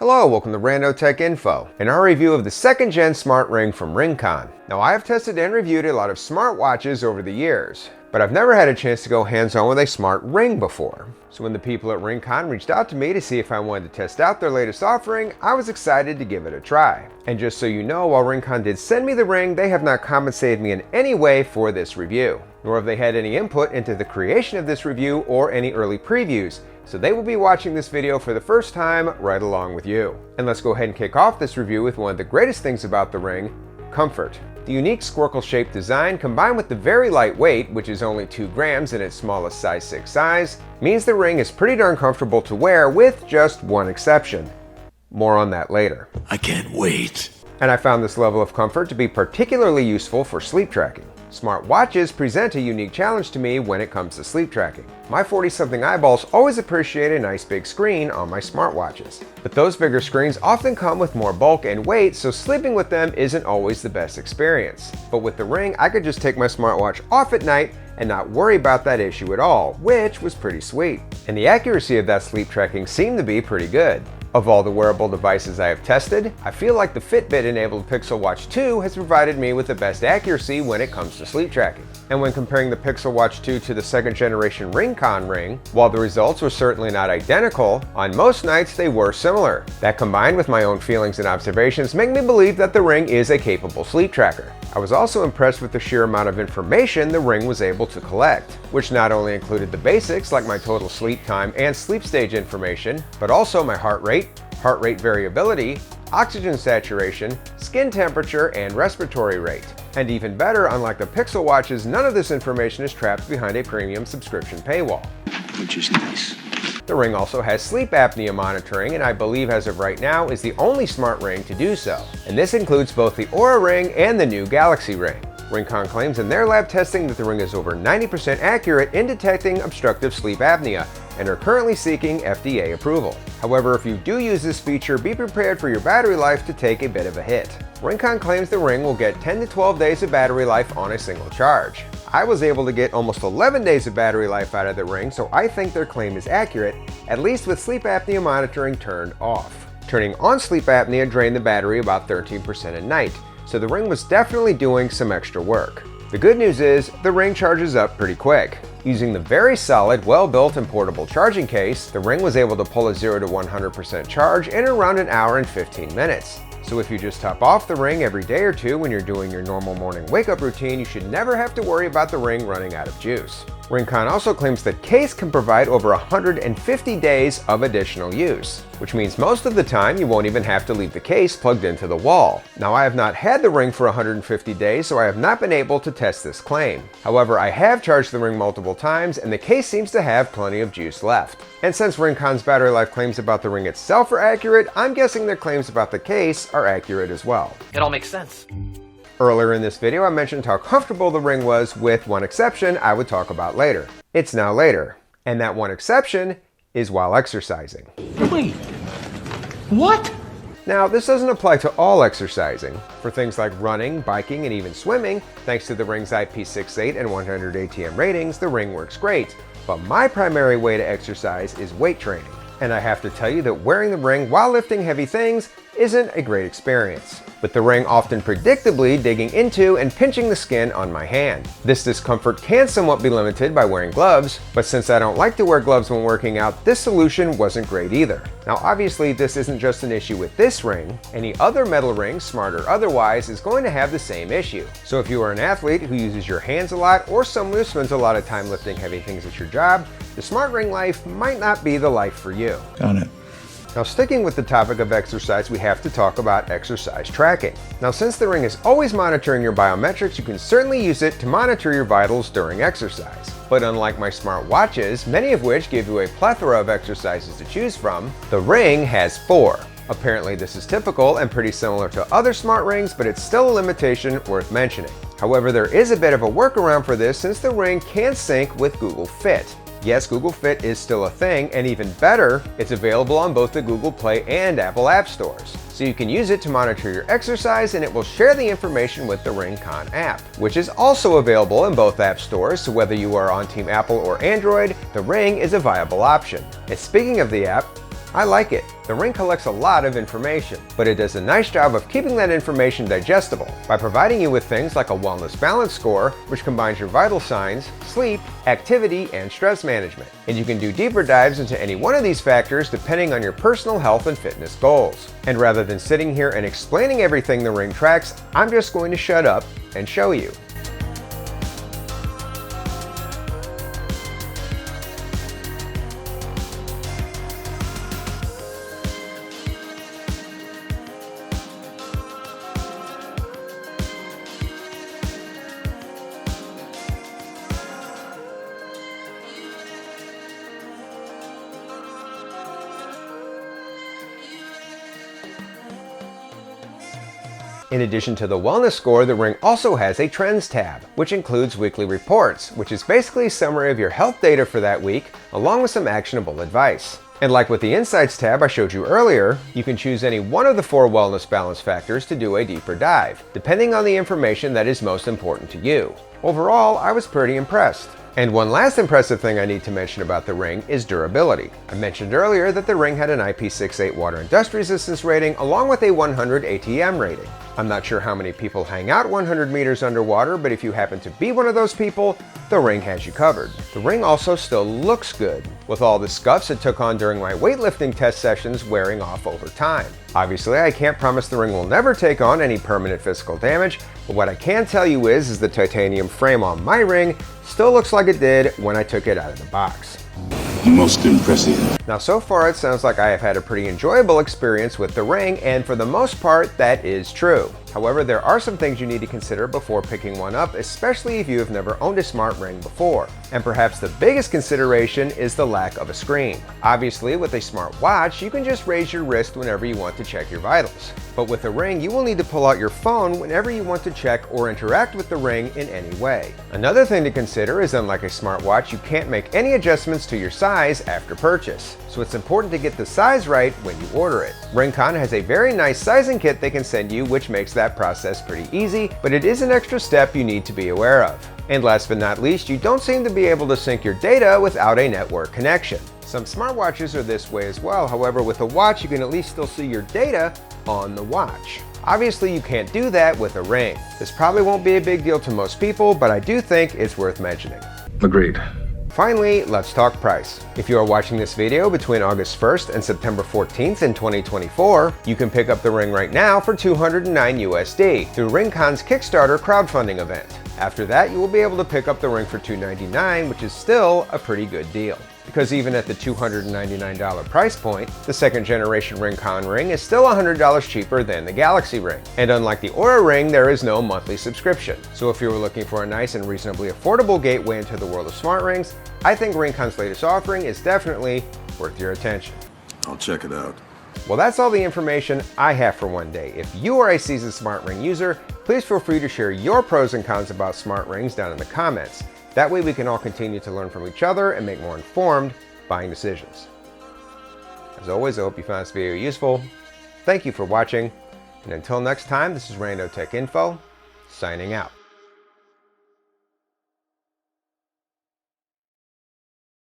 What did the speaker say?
Hello, welcome to Rando Tech Info, and our review of the 2nd Gen Smart Ring from RingConn. Now, I have tested and reviewed a lot of smartwatches over the years, but I've never had a chance to go hands-on with a smart ring before. So when the people at RingConn reached out to me to see if I wanted to test out their latest offering, I was excited to give it a try. And just so you know, while RingConn did send me the ring, they have not compensated me in any way for this review, nor have they had any input into the creation of this review or any early previews. So they will be watching this video for the first time right along with you. And let's go ahead and kick off this review with one of the greatest things about the ring: comfort. The unique squircle-shaped design combined with the very light weight, which is only 2 grams in its smallest size 6 size, means the ring is pretty darn comfortable to wear with just one exception. More on that later. I can't wait. And I found this level of comfort to be particularly useful for sleep tracking. Smart watches present a unique challenge to me when it comes to sleep tracking. My 40-something eyeballs always appreciate a nice big screen on my smartwatches. But those bigger screens often come with more bulk and weight, so sleeping with them isn't always the best experience. But with the ring, I could just take my smartwatch off at night and not worry about that issue at all, which was pretty sweet. And the accuracy of that sleep tracking seemed to be pretty good. Of all the wearable devices I have tested, I feel like the Fitbit-enabled Pixel Watch 2 has provided me with the best accuracy when it comes to sleep tracking. And when comparing the Pixel Watch 2 to the 2nd generation RingConn ring, while the results were certainly not identical, on most nights they were similar. That combined with my own feelings and observations make me believe that the ring is a capable sleep tracker. I was also impressed with the sheer amount of information the ring was able to collect, which not only included the basics like my total sleep time and sleep stage information, but also my heart rate variability, oxygen saturation, skin temperature, and respiratory rate. And even better, unlike the Pixel Watches, none of this information is trapped behind a premium subscription paywall. Which is nice. The ring also has sleep apnea monitoring, and I believe as of right now is the only smart ring to do so. And this includes both the Orua ring and the new Galaxy ring. RingConn claims in their lab testing that the ring is over 90% accurate in detecting obstructive sleep apnea, and are currently seeking FDA approval. However, if you do use this feature, be prepared for your battery life to take a bit of a hit. RingConn claims the ring will get 10 to 12 days of battery life on a single charge. I was able to get almost 11 days of battery life out of the ring, so I think their claim is accurate, at least with sleep apnea monitoring turned off. Turning on sleep apnea drained the battery about 13% at night, so the ring was definitely doing some extra work. The good news is, the ring charges up pretty quick. Using the very solid, well-built and portable charging case, the ring was able to pull a 0 to 100% charge in around an hour and 15 minutes. So if you just top off the ring every day or two when you're doing your normal morning wake-up routine, you should never have to worry about the ring running out of juice. RingConn also claims the case can provide over 150 days of additional use, which means most of the time you won't even have to leave the case plugged into the wall. Now, I have not had the ring for 150 days, so I have not been able to test this claim. However, I have charged the ring multiple times, and the case seems to have plenty of juice left. And since RingConn's battery life claims about the ring itself are accurate, I'm guessing their claims about the case are accurate as well. It all makes sense. Earlier in this video, I mentioned how comfortable the ring was, with one exception I would talk about later. It's now later. And that one exception is while exercising. Wait, what? Now, this doesn't apply to all exercising. For things like running, biking, and even swimming, thanks to the ring's IP68 and 100 ATM ratings, the ring works great. But my primary way to exercise is weight training. And I have to tell you that wearing the ring while lifting heavy things isn't a great experience, with the ring often predictably digging into and pinching the skin on my hand. This discomfort can somewhat be limited by wearing gloves, but since I don't like to wear gloves when working out, this solution wasn't great either. Now, obviously, this isn't just an issue with this ring. Any other metal ring, smart or otherwise, is going to have the same issue. So if you are an athlete who uses your hands a lot, or someone who spends a lot of time lifting heavy things at your job, the smart ring life might not be the life for you. Got it. Now, sticking with the topic of exercise, we have to talk about exercise tracking. Now, since the ring is always monitoring your biometrics, you can certainly use it to monitor your vitals during exercise. But unlike my smart watches, many of which give you a plethora of exercises to choose from, the ring has 4. Apparently this is typical and pretty similar to other smart rings, but it's still a limitation worth mentioning. However, there is a bit of a workaround for this since the ring can sync with Google Fit. Yes, Google Fit is still a thing, and even better, it's available on both the Google Play and Apple App Stores. So you can use it to monitor your exercise, and it will share the information with the RingConn app, which is also available in both app stores, so whether you are on Team Apple or Android, the Ring is a viable option. And speaking of the app, I like it. The ring collects a lot of information, but it does a nice job of keeping that information digestible by providing you with things like a wellness balance score, which combines your vital signs, sleep, activity, and stress management. And you can do deeper dives into any one of these factors depending on your personal health and fitness goals. And rather than sitting here and explaining everything the ring tracks, I'm just going to shut up and show you. In addition to the wellness score, the ring also has a trends tab, which includes weekly reports, which is basically a summary of your health data for that week, along with some actionable advice. And like with the Insights tab I showed you earlier, you can choose any one of the 4 wellness balance factors to do a deeper dive, depending on the information that is most important to you. Overall, I was pretty impressed. And one last impressive thing I need to mention about the ring is durability. I mentioned earlier that the ring had an IP68 water and dust resistance rating along with a 100 ATM rating. I'm not sure how many people hang out 100 meters underwater, but if you happen to be one of those people, the ring has you covered. The ring also still looks good, with all the scuffs it took on during my weightlifting test sessions wearing off over time. Obviously, I can't promise the ring will never take on any permanent physical damage, but what I can tell you is the titanium frame on my ring still looks like it did when I took it out of the box. Most impressive. Now, so far it sounds like I have had a pretty enjoyable experience with the ring, and for the most part, that is true. However, there are some things you need to consider before picking one up, especially if you have never owned a smart ring before. And perhaps the biggest consideration is the lack of a screen. Obviously, with a smart watch, you can just raise your wrist whenever you want to check your vitals. But with a ring, you will need to pull out your phone whenever you want to check or interact with the ring in any way. Another thing to consider is, unlike a smartwatch, you can't make any adjustments to your size after purchase. So it's important to get the size right when you order it. RingConn has a very nice sizing kit they can send you, which makes that process pretty easy, but it is an extra step you need to be aware of. And last but not least, you don't seem to be able to sync your data without a network connection. Some smartwatches are this way as well. However, with a watch, you can at least still see your data on the watch. Obviously, you can't do that with a ring. This probably won't be a big deal to most people, but I do think it's worth mentioning. Agreed. Finally, let's talk price. If you are watching this video between August 1st and September 14th in 2024, you can pick up the ring right now for $209 USD through RingConn's Kickstarter crowdfunding event. After that, you will be able to pick up the ring for $299, which is still a pretty good deal. Because even at the $299 price point, the second generation RingConn ring is still $100 cheaper than the Galaxy ring. And unlike the Orua ring, there is no monthly subscription. So if you were looking for a nice and reasonably affordable gateway into the world of smart rings, I think RingConn's latest offering is definitely worth your attention. I'll check it out. Well, that's all the information I have for one day. If you are a seasoned smart ring user, please feel free to share your pros and cons about smart rings down in the comments. That way we can all continue to learn from each other and make more informed buying decisions. As always, I hope you found this video useful. Thank you for watching, and until next time, this is Rando Tech Info, signing out.